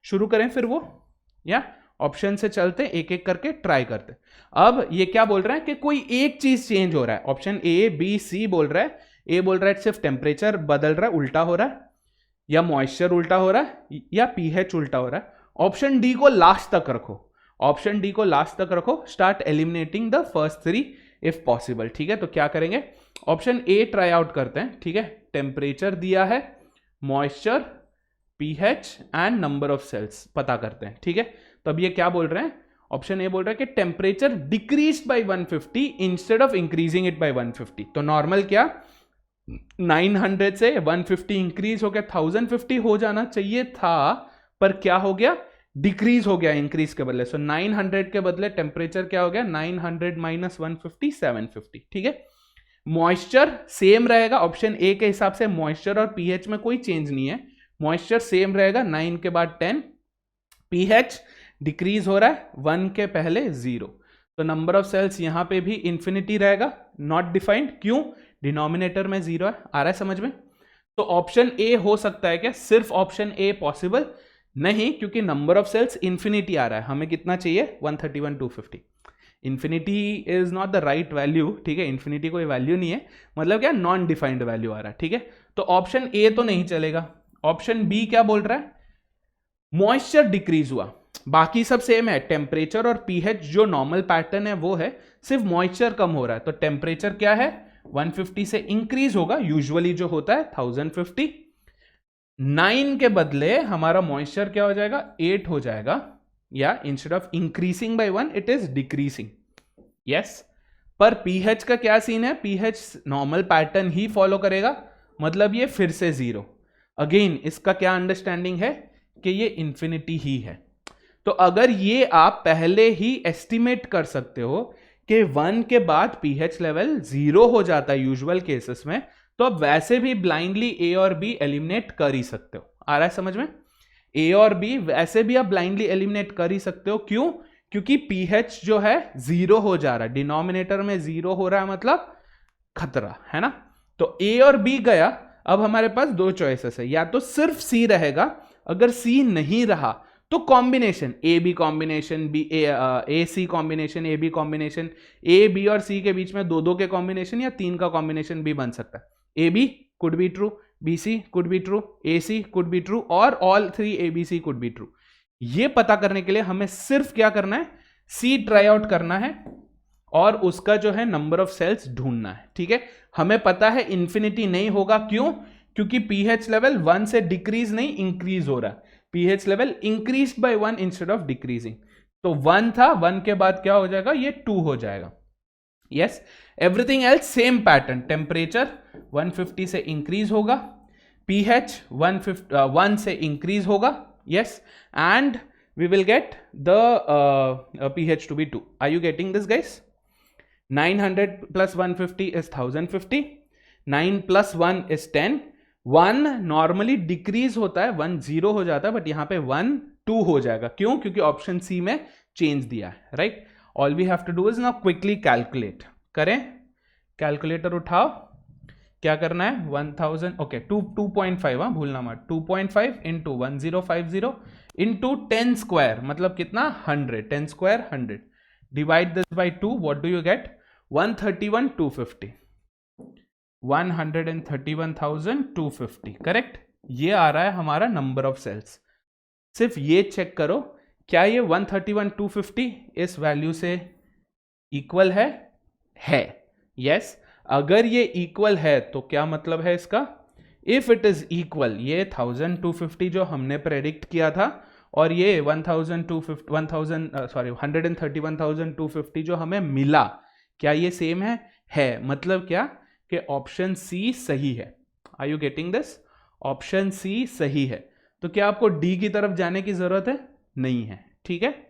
शुरू करें फिर वो, या ऑप्शन से चलते एक एक करके ट्राई करते। अब ये क्या बोल रहा है कि कोई एक चीज चेंज हो रहा है, ऑप्शन ए बी सी बोल रहा है, ए बोल रहा है सिर्फ टेम्परेचर बदल रहा है, उल्टा हो रहा है, या मॉइस्चर उल्टा हो रहा है, या पीएच उल्टा हो रहा है। ऑप्शन डी को लास्ट तक रखो, ऑप्शन डी को लास्ट तक रखो, start eliminating the first 3 if possible. ठीक है, तो क्या करेंगे, ऑप्शन ए ट्राई आउट करते हैं। ठीक है, टेम्परेचर दिया है, moisture, pH and number of sales पता करते हैं। ठीक है, तो अब ये क्या बोल रहे हैं, ऑप्शन ए बोल रहा है कि temperature decrease by 150 instead of increasing it by 150। तो नॉर्मल क्या 900 से 150 इंक्रीज हो गया 1050 हो जाना चाहिए था, पर क्या हो गया डिक्रीज हो गया इंक्रीज के बदले। सो 900 के बदले टेम्परेचर क्या हो गया 900 माइनस 150 750। ठीक है, मॉइस्चर सेम रहेगा, ऑप्शन ए के हिसाब से मॉइस्चर और पीएच में कोई चेंज नहीं है, मॉइस्चर सेम रहेगा 9 के बाद 10, पीएच डिक्रीज हो रहा है 1 के पहले 0। तो नंबर ऑफ सेल्स यहां पे भी इंफिनिटी रहेगा, नॉट डिफाइंड। क्यों? डिनोमिनेटर में 0 है। आ रहा है समझ में? तो ऑप्शन ए हो सकता है क्या, सिर्फ ऑप्शन ए पॉसिबल नहीं, क्योंकि नंबर ऑफ सेल्स इंफिनिटी आ रहा है, हमें कितना चाहिए 131,250। Infinity is not the right value. ठीक है, इंफिनिटी कोई वैल्यू नहीं है, मतलब क्या नॉन डिफाइंड वैल्यू आ रहा है। ठीक है, तो ऑप्शन ए तो नहीं चलेगा। ऑप्शन बी क्या बोल रहा है, मॉइस्चर डिक्रीज हुआ, बाकी सब सेम है, टेम्परेचर और पीएच जो नॉर्मल पैटर्न है वो है, सिर्फ मॉइस्चर कम हो रहा है। तो टेम्परेचर क्या है 150 से इंक्रीज होगा, यूजुअली जो होता है 1050, 9 के बदले हमारा मॉइस्चर क्या हो जाएगा 8 हो जाएगा, या instead of increasing by 1 it is decreasing. Yes, पर पीएच का क्या सीन है, पीएच नॉर्मल पैटर्न ही फॉलो करेगा, मतलब ये फिर से 0। अगेन इसका क्या अंडरस्टैंडिंग है कि ये इंफिनिटी ही है। तो अगर ये आप पहले ही एस्टिमेट कर सकते हो कि 1 के बाद पीएच लेवल 0 हो जाता है यूजुअल केसेस में, तो अब वैसे भी ब्लाइंडली ए और बी एलिमिनेट कर ही सकते हो। आ रहा है समझ में? ए और बी वैसे भी आप ब्लाइंडली एलिमिनेट कर ही सकते हो। क्यों? क्योंकि पीएच जो है 0 हो जा रहा है, डिनोमिनेटर में 0 हो रहा है, मतलब खतरा है ना। तो ए और बी गया, अब हमारे पास 2 चॉइसेस है, या तो सिर्फ सी रहेगा, अगर सी नहीं रहा तो combination A B combination, B A C combination, A B combination, A B और सी के बीच में दो के कॉम्बिनेशन या 3 का कॉम्बिनेशन भी बन सकता है। A B could be true, B C could be true, A C could be true और all 3 A B C could be true. ये पता करने के लिए हमें सिर्फ क्या करना है, सी ट्राई आउट करना है और उसका जो है नंबर ऑफ सेल्स ढूंढना है। ठीक है, हमें पता है इंफिनिटी नहीं होगा, क्यों? क्योंकि पीएच लेवल 1 से डिक्रीज नहीं इंक्रीज हो रहा है, pH level increase by 1 instead of decreasing. तो 1 था, 1 के बाद क्या हो जाएगा, ये 2 हो जाएगा। Yes, everything else same pattern, temperature 150 से इंक्रीज होगा, पीएच 1 से इंक्रीज होगा, yes, and we will get the pH to be 2. Are you getting this, guys? 900 plus 150 is 1050. 9 plus 1 is 10. 1 normally decrease होता है, 1 0 हो जाता है, बट यहाँ पे 1 2 हो जाएगा। क्यों? क्योंकि ऑप्शन सी में चेंज दिया है, right? All we have to do is now quickly calculate करें। कैलकुलेटर उठाओ, क्या करना है, 1000 ओके 2.5, हाँ भूलना मत, 2.5 इंटू 1050 इंटू 10 स्क्वायर मतलब कितना, 100, 10 square 100, divide this by 2, what do you get, 131,250, 131,250, correct? ये आ रहा है हमारा नंबर ऑफ सेल्स। सिर्फ ये चेक करो, क्या ये 131,250 इस वैल्यू से इक्वल है? यस। अगर ये इक्वल है तो क्या मतलब है इसका, इफ इट इज इक्वल, ये 1250 जो हमने प्रेडिक्ट किया था और ये 131,250 जो हमें मिला, क्या ये सेम है? मतलब क्या कि ऑप्शन सी सही है। Are you getting this? Option C सही है। तो क्या आपको डी की तरफ जाने की जरूरत है? नहीं है, ठीक है,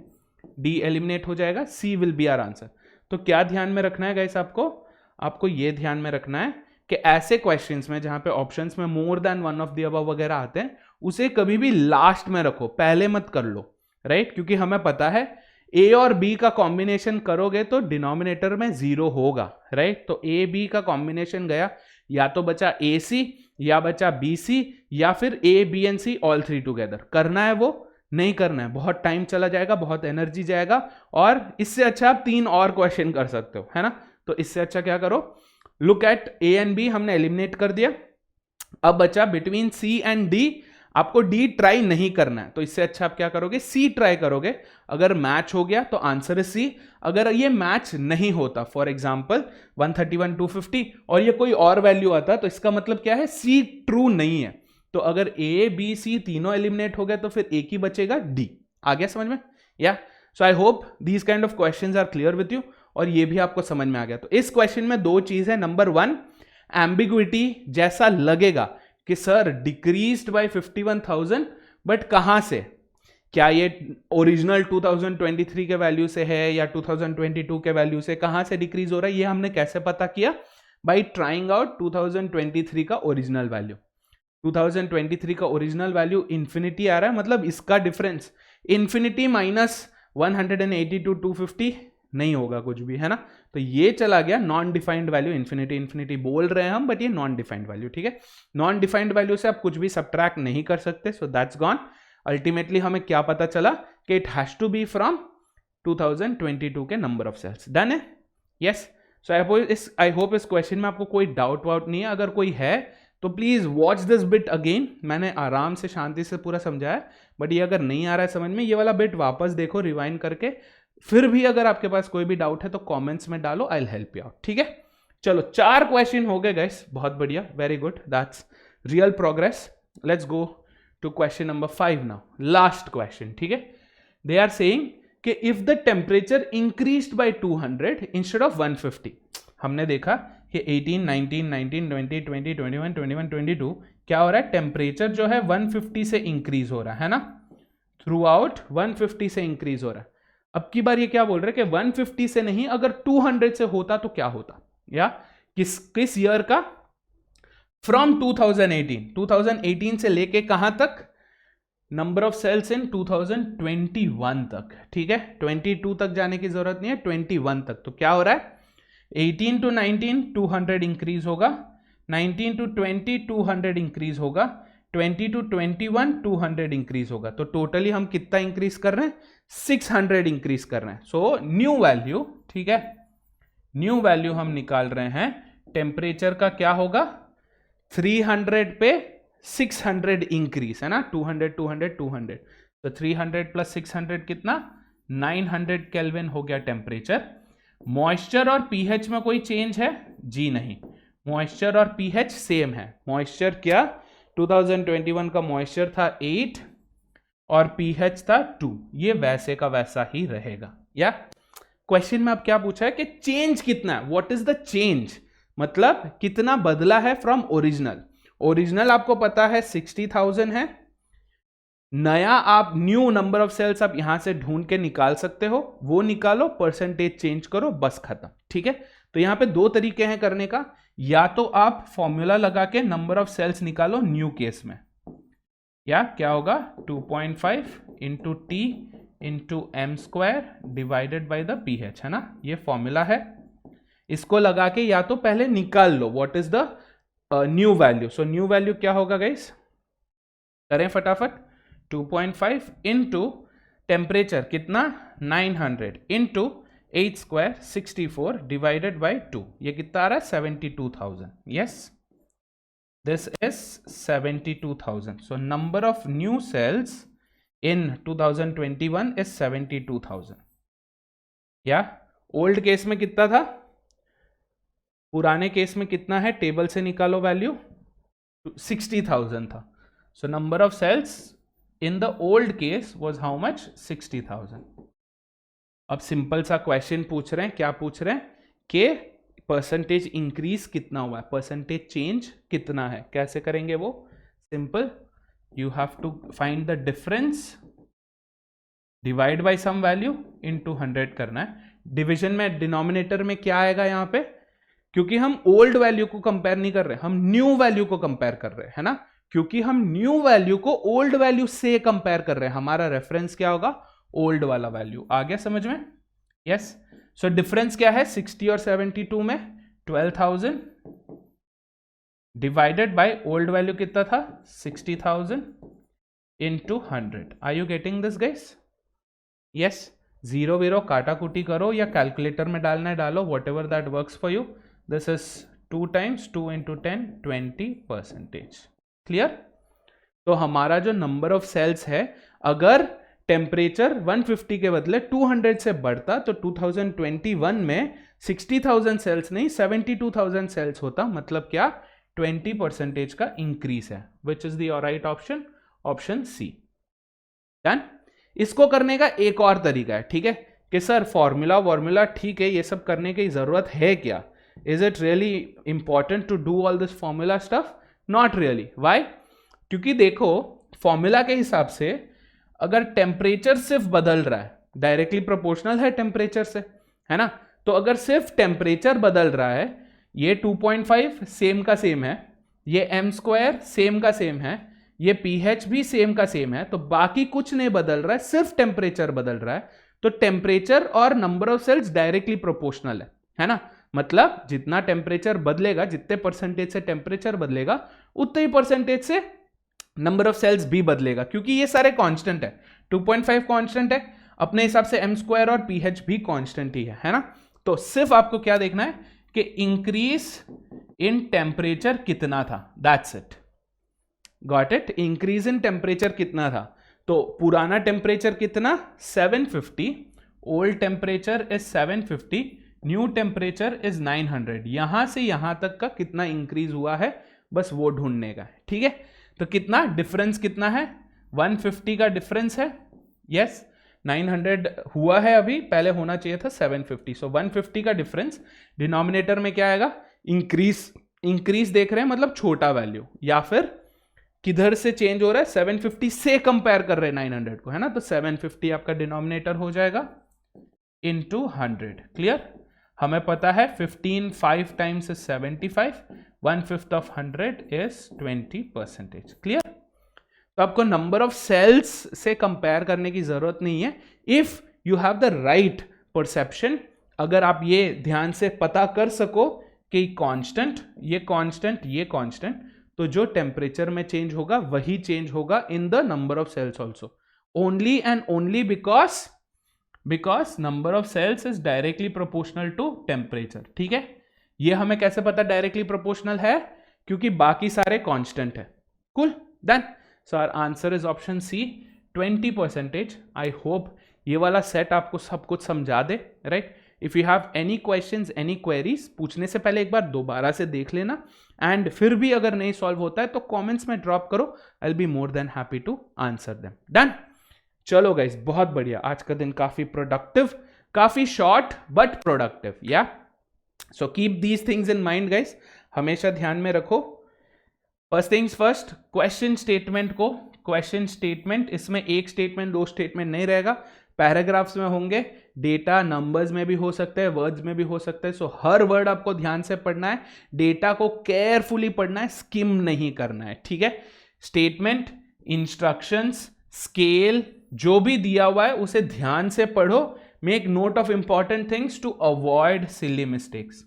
डी एलिमिनेट हो जाएगा, सी विल बी आवर आंसर। तो क्या ध्यान में रखना है गाइस, आपको ये ध्यान में रखना है कि ऐसे क्वेश्चंस में जहां पे ऑप्शंस में more than one of the above वगैरह आते हैं, उसे कभी भी लास्ट में रखो, पहले मत कर लो, राइट? क्योंकि हमें पता है ए और बी का कॉम्बिनेशन करोगे तो डिनोमिनेटर में 0 होगा, राइट? तो ए बी का कॉम्बिनेशन गया, या तो बचा ए सी या बचा बी सी या फिर A B and C all 3 together. करना है वो? नहीं करना है, बहुत टाइम चला जाएगा, बहुत एनर्जी जाएगा, और इससे अच्छा आप 3 और क्वेश्चन कर सकते हो, है ना? तो इससे अच्छा क्या करो, look at A and B हमने एलिमिनेट कर दिया, अब बचा बिटवीन सी एंड डी। आपको डी ट्राई नहीं करना है, तो इससे अच्छा आप क्या करोगे, सी ट्राई करोगे। अगर मैच हो गया तो आंसर इज सी, अगर ये मैच नहीं होता, फॉर एग्जांपल 131,250 और ये कोई और वैल्यू आता, तो इसका मतलब क्या है, सी ट्रू नहीं है। तो अगर ए बी सी तीनों एलिमिनेट हो गए तो फिर एक ही बचेगा, डी। आ गया समझ में? या so I hope these kind of questions are clear with you, और ये भी आपको समझ में आ गया। तो इस क्वेश्चन में 2 चीज है, नंबर 1 एम्बिग्विटी, जैसा लगेगा कि सर डिक्रीज्ड बाय 51,000, बट कहां से, क्या ये ओरिजिनल 2023 के वैल्यू से है या 2022 के वैल्यू से, कहां से डिक्रीज हो रहा है, ये हमने कैसे पता किया, बाय ट्राइंग आउट 2023 का ओरिजिनल वैल्यू। 2023 का ओरिजिनल वैल्यू इंफिनिटी आ रहा है, मतलब इसका डिफरेंस इंफिनिटी माइनस 182,250 नहीं होगा कुछ भी, है ना? तो ये चला गया नॉन डिफाइंड वैल्यू, इंफिनिटी बोल रहे हैं हम, बट ये नॉन डिफाइंड वैल्यू, ठीक है? नॉन डिफाइंड वैल्यू से आप कुछ भी सब्ट्रैक्ट नहीं कर सकते, सो दैट्स गॉन। अल्टीमेटली हमें क्या पता चला कि it has to be from 2022 के नंबर ऑफ सेल्स। डन है? यस। सो आई होप इस क्वेश्चन में आपको कोई डाउट वाउट नहीं है। अगर कोई है तो please watch this bit again, मैंने आराम से शांति से पूरा समझाया, बट ये अगर नहीं आ रहा है समझ में, ये वाला बिट वापस देखो रिवाइंड करके। फिर भी अगर आपके पास कोई भी डाउट है तो कमेंट्स में डालो, I will help you out, ठीक है? चलो 4 क्वेश्चन हो गए गाइस, बहुत बढ़िया, very good, that's real progress. Let's go to question number 5 now, last question, ठीक है? दे आर सेइंग कि if the temperature increased by 200 instead of 150, हमने देखा कि 18, 19, 19, 20, 20, 21, 21, 22 क्या हो रहा है, टेम्परेचर जो है 150 से इंक्रीज हो रहा है ना, थ्रू आउट 150 से इंक्रीज हो रहा है। अब की बार ये क्या बोल रहे हैं कि 150 से नहीं, अगर 200 से होता तो क्या होता, या किस ईयर का, फ्रॉम 2018 से लेके कहां तक, नंबर ऑफ सेल्स इन 2021 तक, ठीक है? 22 तक जाने की जरूरत नहीं है, 21 तक। तो क्या हो रहा है, 18 to 19 200 इंक्रीज होगा, 19 to 20 200 इंक्रीज होगा, 20 to 21 200 इंक्रीज होगा, तो टोटली हम कितना इंक्रीज कर रहे हैं, 600 इंक्रीज कर रहे हैं. सो न्यू वैल्यू, ठीक है, न्यू वैल्यू हम निकाल रहे हैं टेम्परेचर का, क्या होगा 300 पे 600 इंक्रीज है ना, 200 200 200, तो 300 प्लस 600 कितना 900 केल्विन हो गया टेम्परेचर. मॉइस्चर और पीएच में कोई चेंज है जी नहीं, मॉइस्चर और पीएच सेम है. मॉइस्चर क्या 2021 का मॉइस्चर था 8 और पीएच था 2, ये वैसे का वैसा ही रहेगा. या क्वेश्चन में अब क्या पूछा है कि चेंज कितना है, व्हाट इज द चेंज, मतलब कितना बदला है फ्रॉम ओरिजिनल. ओरिजिनल आपको पता है 60,000 है, नया आप न्यू नंबर ऑफ सेल्स आप यहां से ढूंढ के निकाल सकते हो, वो निकालो, परसेंटेज चेंज करो, बस खत्म. ठीक है, तो यहां पे दो तरीके हैं करने का, या तो आप फॉर्मूला लगा के नंबर ऑफ सेल्स निकालो न्यू केस में, या क्या होगा 2.5 into t into M square divided by the pH, है ना, ये फॉर्मूला है. इसको लगा के या तो पहले निकाल लो what is the new value. So new value क्या होगा गाइस, करें फटाफट, 2.5 इंटू टेम्परेचर कितना 900 इंटू 8 स्क्वायर 64 डिवाइडेड बाई 2, ये कितना आ रहा है 72,000. Yes, this is 72,000. So number of new cells in 2021 is 72,000. या ओल्ड केस में कितना था, पुराने केस में कितना है, टेबल से निकालो वैल्यू, 60,000 था. So number of sales in the old case was how much 60,000. अब सिंपल सा क्वेश्चन पूछ रहे हैं, क्या पूछ रहे हैं कि परसेंटेज इंक्रीज कितना हुआ है, परसेंटेज चेंज कितना है. कैसे करेंगे वो, simple, you have to find the difference, divide by some value into 100 करना है. डिवीजन में डिनोमिनेटर में क्या आएगा यहाँ पे, क्योंकि हम ओल्ड वैल्यू को कंपेयर नहीं कर रहे, हम न्यू वैल्यू को कंपेयर कर रहे हैं, है ना, क्योंकि हम न्यू वैल्यू को ओल्ड वैल्यू से कंपेयर कर रहे हैं, हमारा रेफरेंस क्या होगा ओल्ड वाला वैल्यू. आ गया समझ में. यस, सो डिफरेंस क्या है 60 और 72 में 12,000 डिवाइडेड बाय ओल्ड वैल्यू कितना था 60,000 into 100. Are you getting this guys. Yes, zero वीरो काटा कुटी करो या कैलकुलेटर में डालना है डालो, what ever that works for you. This is 2 times 2 into 10 20%. Clear. तो हमारा जो नंबर ऑफ सेल्स है, अगर टेम्परेचर 150 के बदले 200 से बढ़ता तो 2021 में 60,000 सेल्स नहीं 72,000 सेल्स होता, मतलब क्या 20% का इंक्रीज है. Which is the right option, option C. Done. इसको करने का एक और तरीका है, ठीक है, कि सर फॉर्मूला ठीक है, ये सब करने की जरूरत है क्या, is it really important to do all this formula stuff. Not really. Why, क्योंकि देखो फॉर्मूला के हिसाब से अगर टेम्परेचर सिर्फ बदल रहा है, डायरेक्टली प्रोपोर्शनल है टेम्परेचर से, है ना, तो अगर सिर्फ टेम्परेचर बदल रहा है, ये 2.5 सेम का सेम है, ये एम स्क्वायर सेम का सेम है, ये पीएच भी सेम का सेम है, तो बाकी कुछ नहीं बदल रहा है, सिर्फ टेम्परेचर बदल रहा है, तो टेम्परेचर और number of sales directly proportional है ना, मतलब जितना टेम्परेचर बदलेगा, जितने परसेंटेज से टेम्परेचर बदलेगा उतने ही परसेंटेज से नंबर ऑफ सेल्स भी बदलेगा, क्योंकि ये सारे कांस्टेंट है. 2.5 कांस्टेंट है अपने हिसाब से, एम स्क्वायर और पीएच भी कांस्टेंट ही है ना. तो सिर्फ आपको क्या देखना है कि इंक्रीज इन टेम्परेचर कितना था, that's it. Got it. Increase in temperature कितना था, तो पुराना टेम्परेचर कितना 750, old temperature is 750, new temperature is 900. यहां से यहां तक का कितना इंक्रीज हुआ है, बस वो ढूंढने का है. ठीक है, तो कितना डिफरेंस कितना है 150 का डिफरेंस है. यस, 900 हुआ है अभी, पहले होना चाहिए था 750. सो 150 का डिफरेंस, डिनोमिनेटर में क्या आएगा इंक्रीज देख रहे हैं, मतलब छोटा वैल्यू, या फिर किधर से चेंज हो रहा है 750 से कंपेयर कर रहे हैं 900 को, है ना, तो 750 आपका डिनोमिनेटर हो जाएगा इंटू 100. क्लियर. हमें पता है 15 5 times is 75, 1/5 of 100 is 20%. Clear. तो आपको नंबर ऑफ सेल्स से कंपेयर करने की जरूरत नहीं है if you have the right perception. अगर आप ये ध्यान से पता कर सको कि कांस्टेंट, ये कांस्टेंट, ये कांस्टेंट, तो जो टेम्परेचर में चेंज होगा वही चेंज होगा in the number of sales also, only and only because number of sales is directly proportional to temperature. ठीक है, ये हमें कैसे पता डायरेक्टली प्रोपोर्शनल है, क्योंकि बाकी सारे कांस्टेंट है। Cool, done. So our answer is option C 20%। I hope ये वाला सेट आपको सब कुछ समझा दे, right. If you have any questions, any queries, पूछने से पहले एक बार दोबारा से देख लेना, एंड फिर भी अगर नहीं सॉल्व होता है तो कमेंट्स में ड्रॉप करो, I will be more than happy to answer them. Done. चलो गाइस, बहुत बढ़िया, आज का दिन काफी प्रोडक्टिव, काफी शॉर्ट बट प्रोडक्टिव, या। So keep these things in mind guys, हमेशा ध्यान में रखो। First things first, question statement, इसमें एक स्टेटमेंट, दो स्टेटमेंट नहीं रहेगा, पैराग्राफ्स में होंगे, डेटा नंबर्स में भी हो सकते हैं, वर्ड्स में भी हो सकते हैं। सो हर वर्ड आपको ध्यान से पढ़ना है, डेटा को केयरफुली पढ़ना है, स्किम नहीं करना है। ठीक है, स्टेटमेंट, इंस्ट्रक्शंस, स्केल, जो भी दिया हुआ है उसे ध्यान से पढ़ो, make note of important things to avoid silly mistakes.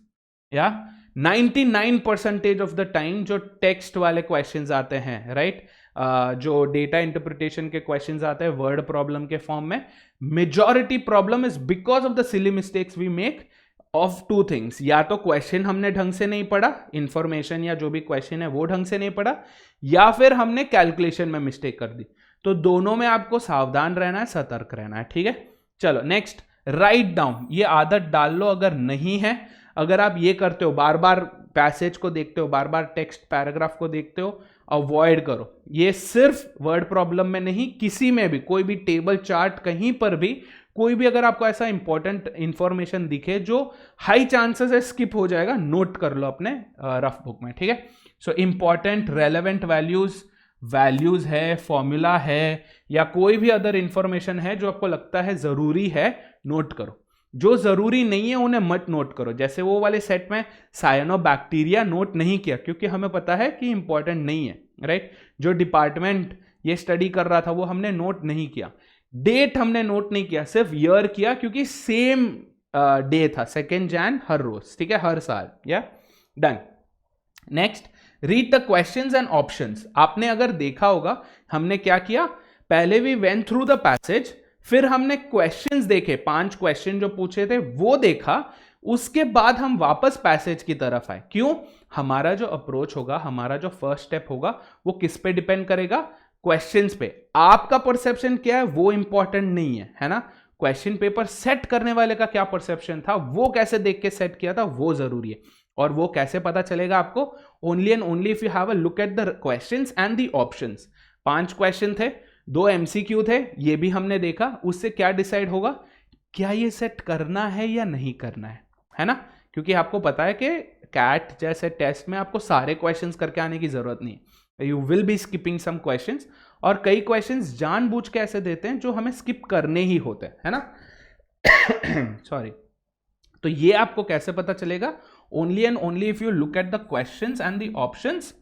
या 99% ऑफ द टाइम जो टेक्स्ट वाले क्वेश्चंस आते हैं, राइट, जो डेटा इंटरप्रिटेशन के क्वेश्चंस आते हैं वर्ड प्रॉब्लम के फॉर्म में, majority problem is because of the silly mistakes we make of two things. या तो क्वेश्चन हमने ढंग से नहीं पढ़ा, इंफॉर्मेशन या जो भी क्वेश्चन है वो ढंग से नहीं पढ़ा, या फिर हमने कैलकुलेशन में मिस्टेक कर दी। तो दोनों में आपको सावधान रहना है, सतर्क रहना है। ठीक है, चलो नेक्स्ट, राइट डाउन। ये आदत डाल लो अगर नहीं है, अगर आप ये करते हो, बार बार पैसेज को देखते हो, बार बार टेक्स्ट पैराग्राफ को देखते हो, अवॉइड करो। ये सिर्फ वर्ड प्रॉब्लम में नहीं, किसी में भी, कोई भी टेबल चार्ट, कहीं पर भी, कोई भी अगर आपको ऐसा इंपॉर्टेंट इंफॉर्मेशन दिखे जो हाई चांसेस है स्किप हो जाएगा, नोट कर लो अपने रफ बुक में। ठीक है, सो इंपॉर्टेंट रेलेवेंट वैल्यूज है, फॉर्मूला है, या कोई भी अदर इंफॉर्मेशन है जो आपको लगता है जरूरी है, नोट करो। जो जरूरी नहीं है उन्हें मत नोट करो। जैसे वो वाले सेट में साइनोबैक्टीरिया नोट नहीं किया क्योंकि हमें पता है कि इंपॉर्टेंट नहीं है, राइट। जो डिपार्टमेंट ये स्टडी कर रहा था वो हमने नोट नहीं किया, डेट हमने नोट नहीं किया, सिर्फ ईयर किया क्योंकि सेम डे था, 2 जैन हर रोज। ठीक है, हर साल। या done. Next, read the questions and options. आपने अगर देखा होगा हमने क्या किया, पहले we went through the passage, फिर हमने क्वेश्चंस देखे, 5 क्वेश्चन जो पूछे थे वो देखा, उसके बाद हम वापस पैसेज की तरफ आए। क्यों? हमारा जो अप्रोच होगा, हमारा जो फर्स्ट स्टेप होगा, वो किस पे डिपेंड करेगा? क्वेश्चंस पे। आपका परसेप्शन क्या है वो इंपॉर्टेंट नहीं है ना। क्वेश्चन पेपर सेट करने वाले का क्या परसेप्शन था, वो कैसे देख के सेट किया था, वो जरूरी है। और वो कैसे पता चलेगा आपको? Only and only if you have a look at the questions and the options. 5 question थे, 2 एमसीक्यू थे, ये भी हमने देखा। उससे क्या डिसाइड होगा, क्या ये सेट करना है या नहीं करना है ना। क्योंकि आपको पता है कि कैट जैसे टेस्ट में आपको सारे क्वेश्चंस करके आने की जरूरत नहीं है, you will be skipping some questions, और कई क्वेश्चंस जानबूझ के ऐसे देते हैं जो हमें स्किप करने ही होते हैं, है ना। सॉरी। तो ये आपको कैसे पता चलेगा? Only and only if you look at the questions and the options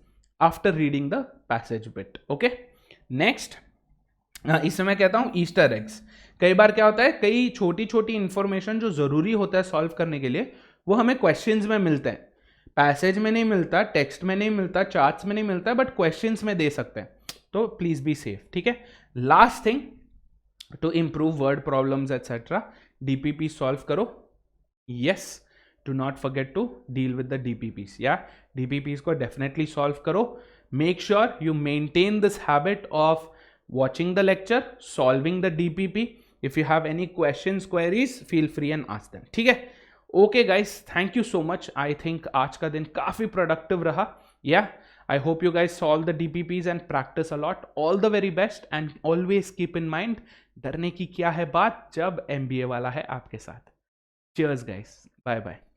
after reading the passage bit. Okay, next, इसमें मैं कहता हूं ईस्टर एग्स। कई बार क्या होता है, कई छोटी छोटी इंफॉर्मेशन जो जरूरी होता है सॉल्व करने के लिए, वो हमें क्वेश्चंस में मिलते हैं, पैसेज में नहीं मिलता, टेक्स्ट में नहीं मिलता, चार्ट्स में नहीं मिलता, बट क्वेश्चंस में दे सकते हैं। तो प्लीज बी सेफ। ठीक है, last thing, to improve word problems etcetera, DPP solve करो। Yes, do not forget to deal with the DPPs. या डीपीपीस को डेफिनेटली सॉल्व करो। Make sure you maintain this habit of watching the lecture, solving the DPP. If you have any questions, queries, feel free and ask them. ठीक है, okay guys, thank you so much. I think आज का दिन काफी productive रहा. Yeah, I hope you guys solve the DPPs and practice a lot. All the very best and always keep in mind, डरने की क्या है बात जब MBA वाला है आपके साथ. Cheers guys, bye bye.